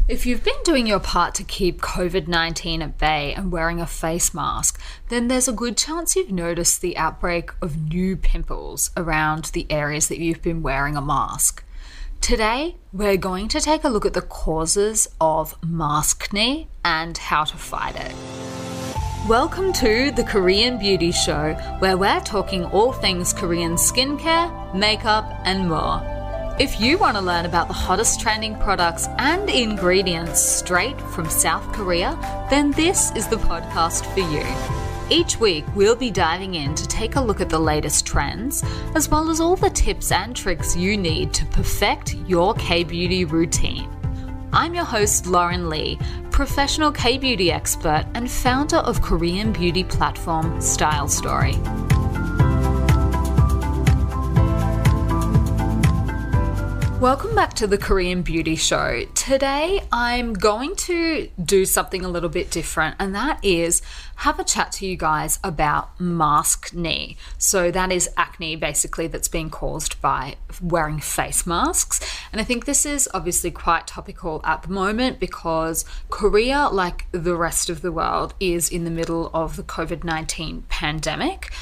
If you've been doing your part to keep COVID-19 at bay and wearing a face mask, then there's a good chance you've noticed the outbreak of new pimples around the areas that you've been wearing a mask. Today, we're going to take a look at the causes of maskne and how to fight it. Welcome to the Korean Beauty Show, where we're talking all things Korean skincare, makeup, and more. If you want to learn about the hottest trending products and ingredients straight from South Korea, then this is the podcast for you. Each week, we'll be diving in to take a look at the latest trends, as well as all the tips and tricks you need to perfect your K-beauty routine. I'm your host, Lauren Lee, professional K-beauty expert and founder of Korean beauty platform Style Story. Welcome back to the Korean Beauty Show. Today I'm going to do something a little bit different, and that is have a chat to you guys about maskne. So that is acne basically that's being caused by wearing face masks. And I think this is obviously quite topical at the moment because Korea, like the rest of the world, is in the middle of the COVID-19 pandemic.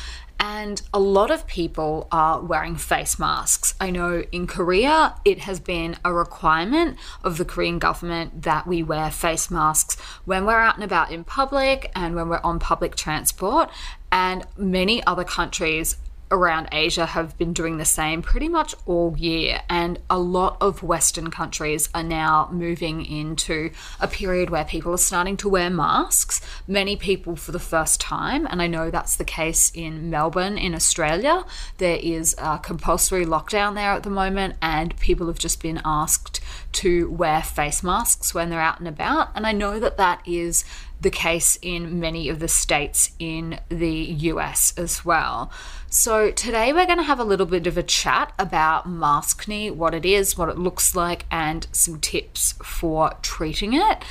And a lot of people are wearing face masks. I know in Korea, it has been a requirement of the Korean government that we wear face masks when we're out and about in public and when we're on public transport. And many other countries around Asia have been doing the same pretty much all year, and a lot of Western countries are now moving into a period where people are starting to wear masks, many people for the first time, and I know that's the case in Melbourne in Australia. There is a compulsory lockdown there at the moment, and people have just been asked to wear face masks when they're out and about, and I know that that is the case in many of the states in the US as well. So today we're going to have a little bit of a chat about maskne, what it is, what it looks like, and some tips for treating it.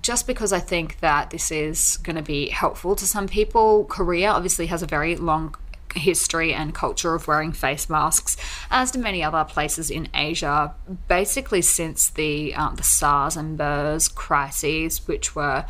Just because I think that this is going to be helpful to some people. Korea obviously has a very long history and culture of wearing face masks, as do many other places in Asia, basically since the SARS and MERS crises, which were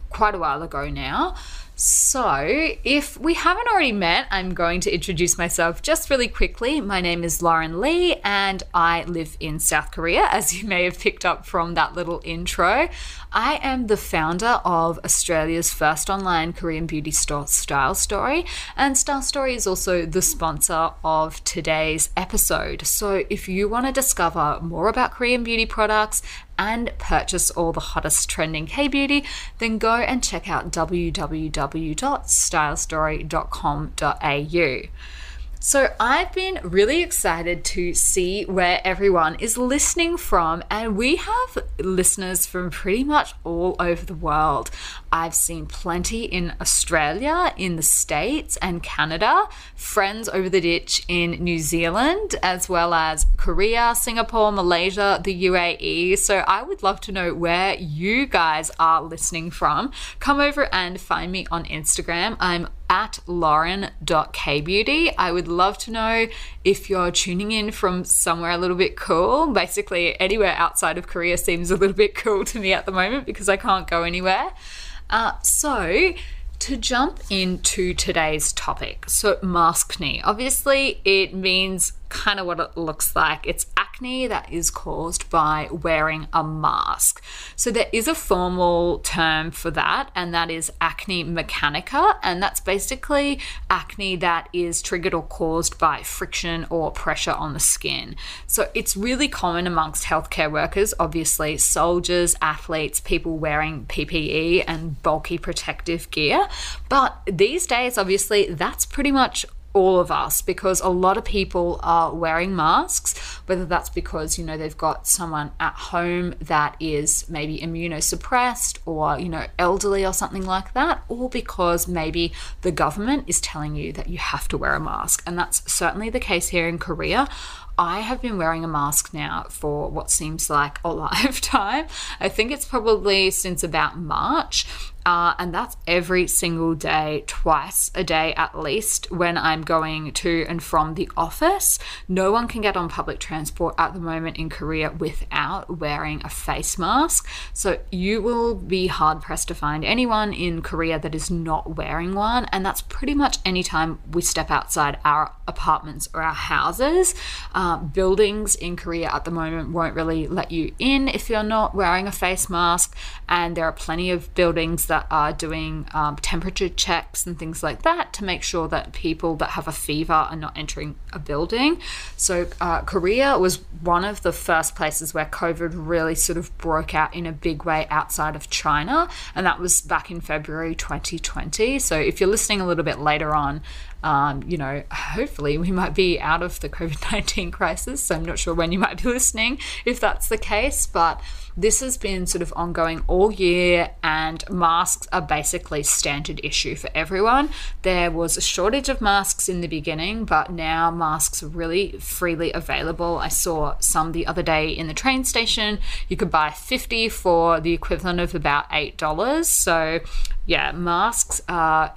quite a while ago now. So if we haven't already met, I'm going to introduce myself just really quickly. My name is Lauren Lee and I live in South Korea, as you may have picked up from that little intro. I am the founder of Australia's first online Korean beauty store, Style Story, and Style Story is also the sponsor of today's episode. So if you want to discover more about Korean beauty products and purchase all the hottest trending K-beauty, then go and check out www.stylestory.com.au. So I've been really excited to see where everyone is listening from, and we have listeners from pretty much all over the world. I've seen plenty in Australia, in the States and Canada, friends over the ditch in New Zealand, as well as Korea, Singapore, Malaysia, the UAE. So I would love to know where you guys are listening from. Come over and find me on Instagram. I'm at lauren.kbeauty. I would love to know if you're tuning in from somewhere a little bit cool. Basically, anywhere outside of Korea seems a little bit cool to me at the moment because I can't go anywhere. So to jump into today's topic, so maskne, obviously it means kind of what it looks like. It's acne that is caused by wearing a mask. So there is a formal term for that, and that is acne mechanica, and that's basically acne that is triggered or caused by friction or pressure on the skin. So it's really common amongst healthcare workers, obviously soldiers, athletes, people wearing PPE and bulky protective gear. But these days, obviously, that's pretty much all of us, because a lot of people are wearing masks, whether that's because, they've got someone at home that is maybe immunosuppressed or, elderly or something like that, or because maybe the government is telling you that you have to wear a mask. And that's certainly the case here in Korea. I have been wearing a mask now for what seems like a lifetime. I think it's probably since about March. And that's every single day, twice a day at least, when I'm going to and from the office. No one can get on public transport at the moment in Korea without wearing a face mask. So you will be hard pressed to find anyone in Korea that is not wearing one. And that's pretty much any time we step outside our apartments or our houses. Buildings in Korea at the moment won't really let you in if you're not wearing a face mask. And there are plenty of buildings that are doing temperature checks and things like that to make sure that people that have a fever are not entering a building. So Korea was one of the first places where COVID really sort of broke out in a big way outside of China, and that was back in February 2020. So if you're listening a little bit later on, hopefully we might be out of the COVID-19 crisis. So I'm not sure when you might be listening if that's the case, but this has been sort of ongoing all year, and masks are basically standard issue for everyone. There was a shortage of masks in the beginning, but now masks are really freely available. I saw some the other day in the train station. You could buy 50 for the equivalent of about $8. So yeah, masks are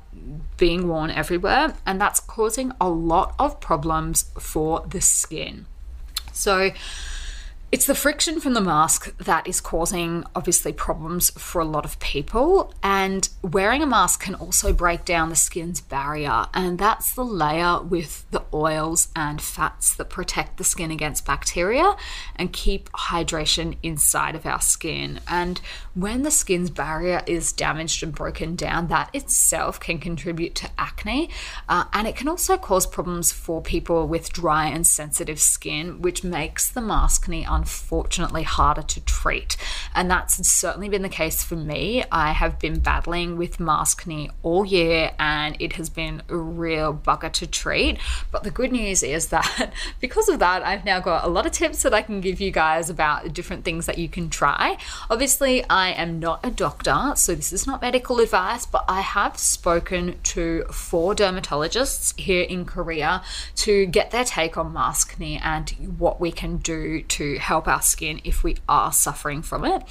being worn everywhere, and that's causing a lot of problems for the skin. So it's the friction from the mask that is causing, obviously, problems for a lot of people. And wearing a mask can also break down the skin's barrier. And that's the layer with the oils and fats that protect the skin against bacteria and keep hydration inside of our skin. And when the skin's barrier is damaged and broken down, that itself can contribute to acne. And it can also cause problems for people with dry and sensitive skin, which makes the maskne unfortunately harder to treat. And that's certainly been the case for me. I have been battling with maskne all year, and it has been a real bugger to treat. But the good news is that because of that, I've now got a lot of tips that I can give you guys about different things that you can try. Obviously, I am not a doctor, so this is not medical advice, but I have spoken to 4 dermatologists here in Korea to get their take on maskne and what we can do to help our skin if we are suffering from it.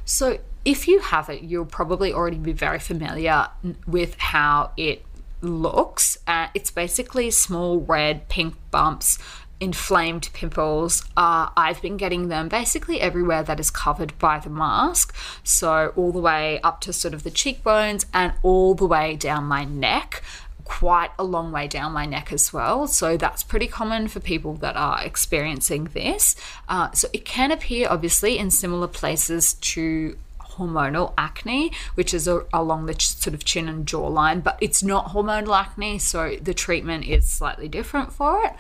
So if you have it, you'll probably already be very familiar with how it looks. It's basically small red pink bumps, inflamed pimples. I've been getting them basically everywhere that is covered by the mask. So all the way up to sort of the cheekbones and all the way down my neck. Quite a long way down my neck as well. So that's pretty common for people that are experiencing this. So it can appear obviously in similar places to hormonal acne, which is along the sort of chin and jawline, but it's not hormonal acne, so the treatment is slightly different for it.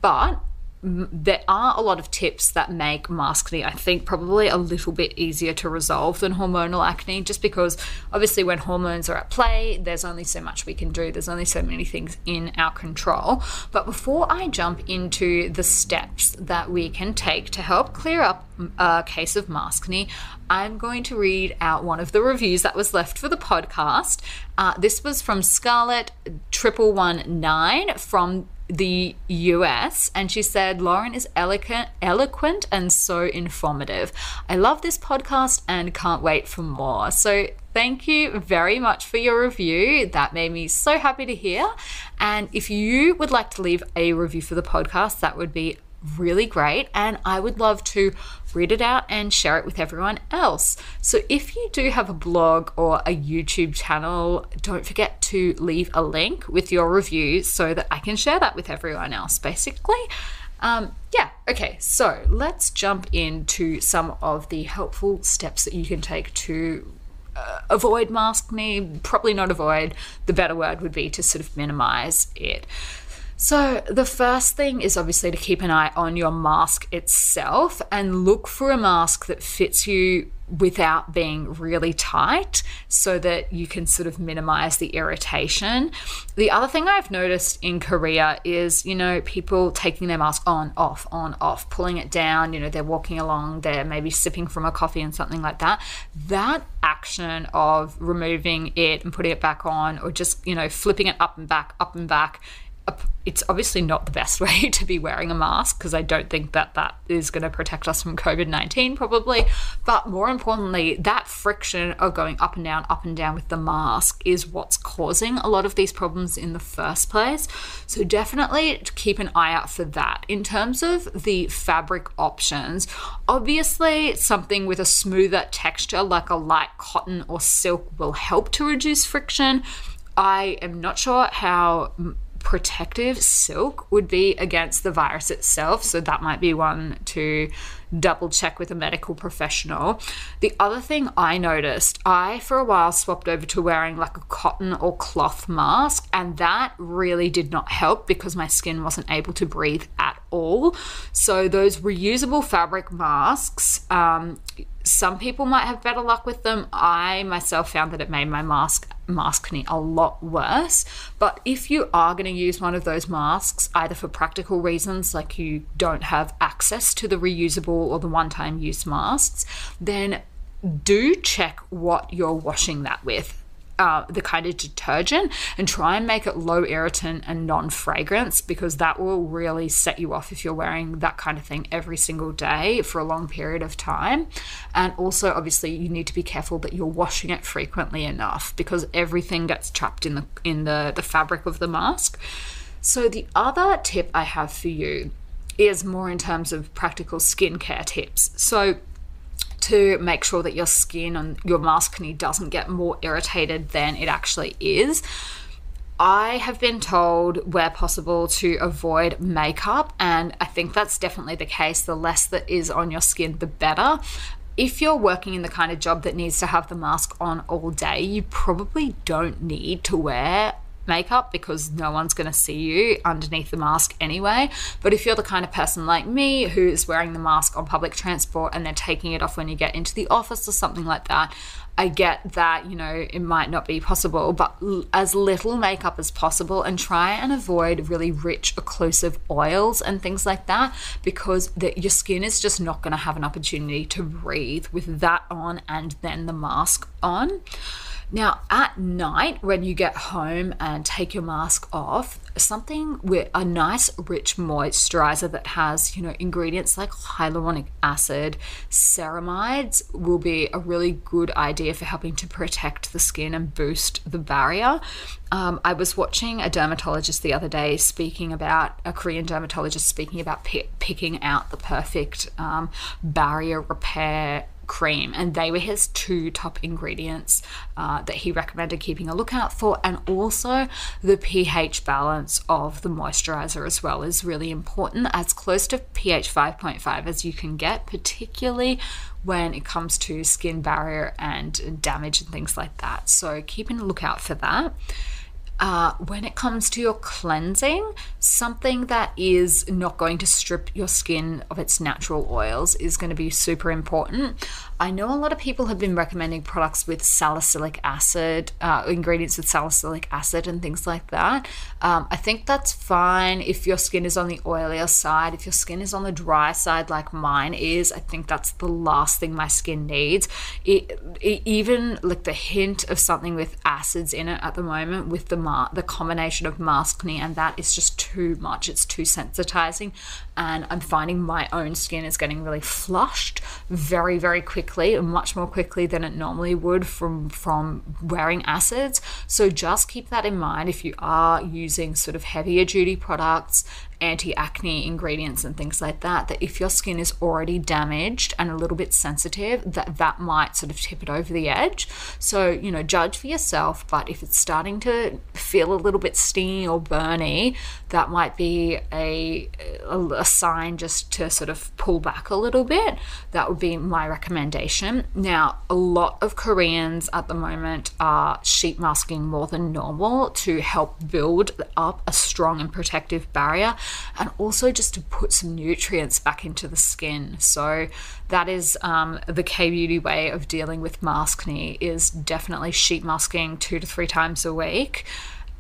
But there are a lot of tips that make maskne, I think, probably a little bit easier to resolve than hormonal acne, just because obviously when hormones are at play, there's only so much we can do. There's only so many things in our control. But before I jump into the steps that we can take to help clear up a case of maskne, I'm going to read out one of the reviews that was left for the podcast. This was from Scarlett 1119 from the US, and she said, Lauren is eloquent and so informative. I love this podcast and can't wait for more. So thank you very much for your review. That made me so happy to hear. And if you would like to leave a review for the podcast, that would be really great, and I would love to read it out and share it with everyone else. So if you do have a blog or a YouTube channel, don't forget to leave a link with your review so that I can share that with everyone else, basically. Okay, so let's jump into some of the helpful steps that you can take to avoid maskne. Probably not avoid, the better word would be to sort of minimize it. So the first thing is obviously to keep an eye on your mask itself and look for a mask that fits you without being really tight so that you can sort of minimize the irritation. The other thing I've noticed in Korea is, people taking their mask on, off, pulling it down, they're walking along, they're maybe sipping from a coffee and something like that. That action of removing it and putting it back on, or just, flipping it up and back, it's obviously not the best way to be wearing a mask, because I don't think that that is going to protect us from COVID-19 probably. But more importantly, that friction of going up and down with the mask is what's causing a lot of these problems in the first place. So definitely keep an eye out for that. In terms of the fabric options, obviously something with a smoother texture like a light cotton or silk will help to reduce friction. I am not sure how protective silk would be against the virus itself, so that might be one to double check with a medical professional. The other thing I noticed, I for a while swapped over to wearing like a cotton or cloth mask, and that really did not help because my skin wasn't able to breathe at all. So those reusable fabric masks, some people might have better luck with them. I myself found that it made my maskne a lot worse. But if you are going to use one of those masks, either for practical reasons, like you don't have access to the reusable or the one-time use masks, then do check what you're washing that with. The kind of detergent, and try and make it low irritant and non-fragrance, because that will really set you off if you're wearing that kind of thing every single day for a long period of time. And also obviously you need to be careful that you're washing it frequently enough, because everything gets trapped in the fabric of the mask. So the other tip I have for you is more in terms of practical skincare tips. So to make sure that your skin and your maskne doesn't get more irritated than it actually is, I have been told where possible to avoid makeup, and I think that's definitely the case. The less that is on your skin, the better. If you're working in the kind of job that needs to have the mask on all day, you probably don't need to wear makeup because no one's going to see you underneath the mask anyway. But if you're the kind of person like me who's wearing the mask on public transport and then taking it off when you get into the office or something like that, I get that, you know, it might not be possible, but as little makeup as possible, and try and avoid really rich occlusive oils and things like that, because your skin is just not going to have an opportunity to breathe with that on and then the mask on. Now, at night, when you get home and take your mask off, something with a nice rich moisturiser that has, you know, ingredients like hyaluronic acid, ceramides will be a really good idea for helping to protect the skin and boost the barrier. I was watching a dermatologist the other day a Korean dermatologist speaking about picking out the perfect barrier repair cream, and they were his 2 top ingredients that he recommended keeping a lookout for. And also the pH balance of the moisturizer as well is really important, as close to pH 5.5 as you can get, particularly when it comes to skin barrier and damage and things like that. So keeping a lookout for that. When it comes to your cleansing, something that is not going to strip your skin of its natural oils is going to be super important. I know a lot of people have been recommending products with salicylic acid, ingredients with salicylic acid and things like that. I think that's fine if your skin is on the oilier side. If your skin is on the dry side like mine is, I think that's the last thing my skin needs. Even like the hint of something with acids in it at the moment with the combination of maskne and that is just too much. It's too sensitizing, and I'm finding my own skin is getting really flushed very, very quickly, much more quickly than it normally would from wearing acids. So just keep that in mind if you are using sort of heavier duty products, anti-acne ingredients and things like that, that if your skin is already damaged and a little bit sensitive, that might sort of tip it over the edge. So, you know, judge for yourself, but if it's starting to feel a little bit stingy or burny, that might be a sign just to sort of pull back a little bit. That would be my recommendation. Now, a lot of Koreans at the moment are sheet masking more than normal to help build up a strong and protective barrier, and also just to put some nutrients back into the skin. So that is the K-beauty way of dealing with maskne, is definitely sheet masking 2 to 3 times a week.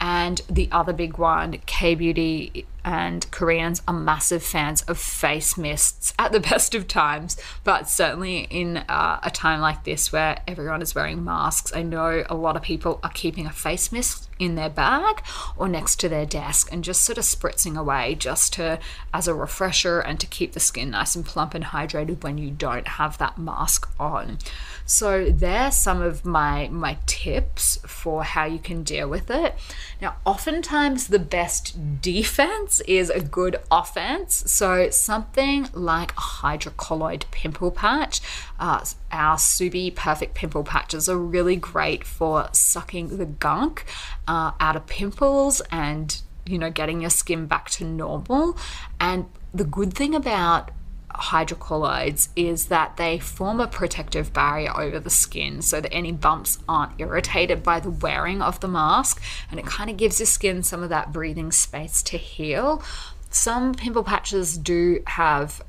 And the other big one, K-beauty and Koreans are massive fans of face mists at the best of times, but certainly in a time like this where everyone is wearing masks, I know a lot of people are keeping a face mist in their bag or next to their desk and just sort of spritzing away just to as a refresher and to keep the skin nice and plump and hydrated when you don't have that mask on. So there's some of my tips for how you can deal with it. Now, oftentimes the best defense is a good offense. So something like a hydrocolloid pimple patch. Our Subi Perfect Pimple Patches are really great for sucking the gunk out of pimples and, you know, getting your skin back to normal. And the good thing about hydrocolloids is that they form a protective barrier over the skin so that any bumps aren't irritated by the wearing of the mask, and it kind of gives your skin some of that breathing space to heal. Some pimple patches do have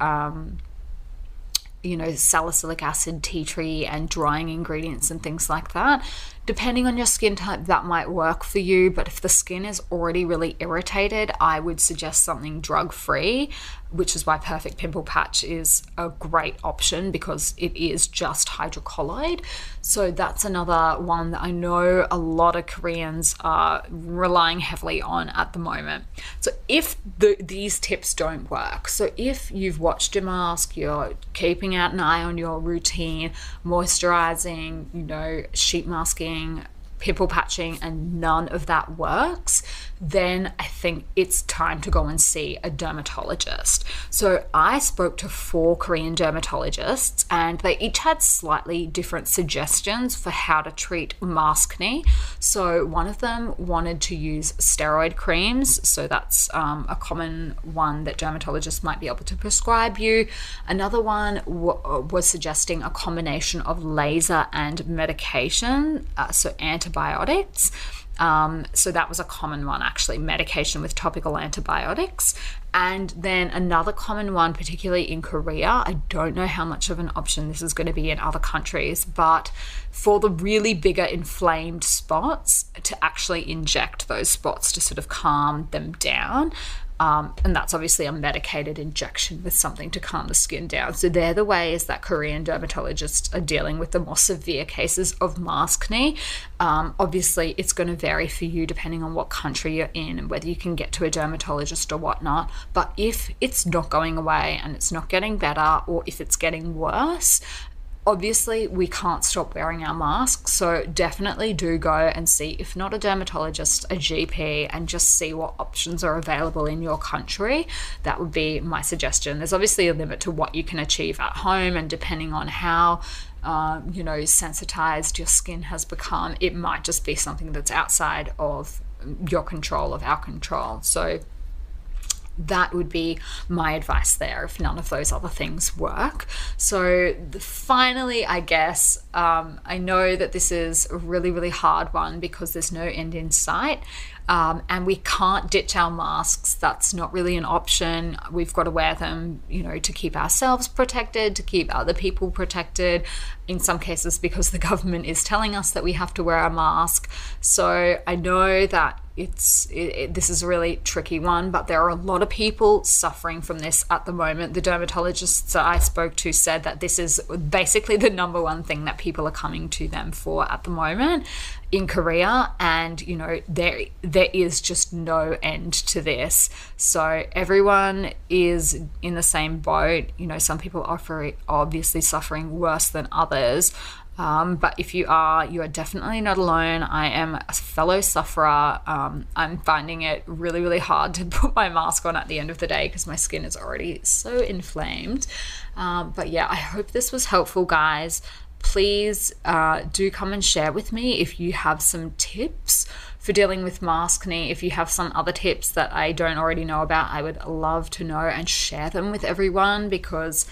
salicylic acid, tea tree, and drying ingredients and things like that. Depending on your skin type, that might work for you, but if the skin is already really irritated, I would suggest something drug-free, which is why Perfect Pimple Patch is a great option because it is just hydrocolloid. So that's another one that I know a lot of Koreans are relying heavily on at the moment. So if these tips don't work, so if you've watched your mask, you're keeping out an eye on your routine, moisturizing, sheet masking, pimple patching, and none of that works, then I think it's time to go and see a dermatologist. So I spoke to 4 Korean dermatologists and they each had slightly different suggestions for how to treat maskne. So one of them wanted to use steroid creams. So that's a common one that dermatologists might be able to prescribe you. Another one was suggesting a combination of laser and medication, so antibiotics. So that was a common one, actually, medication with topical antibiotics. And then another common one, particularly in Korea, I don't know how much of an option this is going to be in other countries, but for the really bigger inflamed spots, to actually inject those spots to sort of calm them down. And that's obviously a medicated injection with something to calm the skin down. So they're the ways that Korean dermatologists are dealing with the more severe cases of maskne. Obviously, it's going to vary for you depending on what country you're in and whether you can get to a dermatologist or whatnot. But if it's not going away and it's not getting better, or if it's getting worse, obviously we can't stop wearing our masks, so definitely do go and see, if not a dermatologist, a GP, and just see what options are available in your country. That would be my suggestion. There's obviously a limit to what you can achieve at home, and depending on how sensitized your skin has become, it might just be something that's outside of your control, of our control. So that would be my advice there if none of those other things work. So finally, I guess, I know that this is a really, really hard one because there's no end in sight. And we can't ditch our masks. That's not really an option. We've got to wear them, to keep ourselves protected, to keep other people protected, in some cases because the government is telling us that we have to wear a mask. So I know that this is a really tricky one, but there are a lot of people suffering from this at the moment. The dermatologists that I spoke to said that this is basically the number one thing that people are coming to them for at the moment in Korea, and there is just no end to this. So everyone is in the same boat. Some people are obviously suffering worse than others. But if you are definitely not alone. I am a fellow sufferer. I'm finding it really, really hard to put my mask on at the end of the day because my skin is already so inflamed. But yeah, I hope this was helpful, guys. Please do come and share with me if you have some tips for dealing with maskne. If you have some other tips that I don't already know about, I would love to know and share them with everyone because,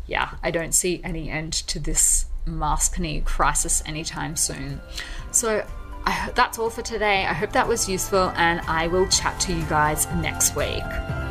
yeah, I don't see any end to this maskne crisis anytime soon. So that's all for today. I hope that was useful, and I will chat to you guys next week.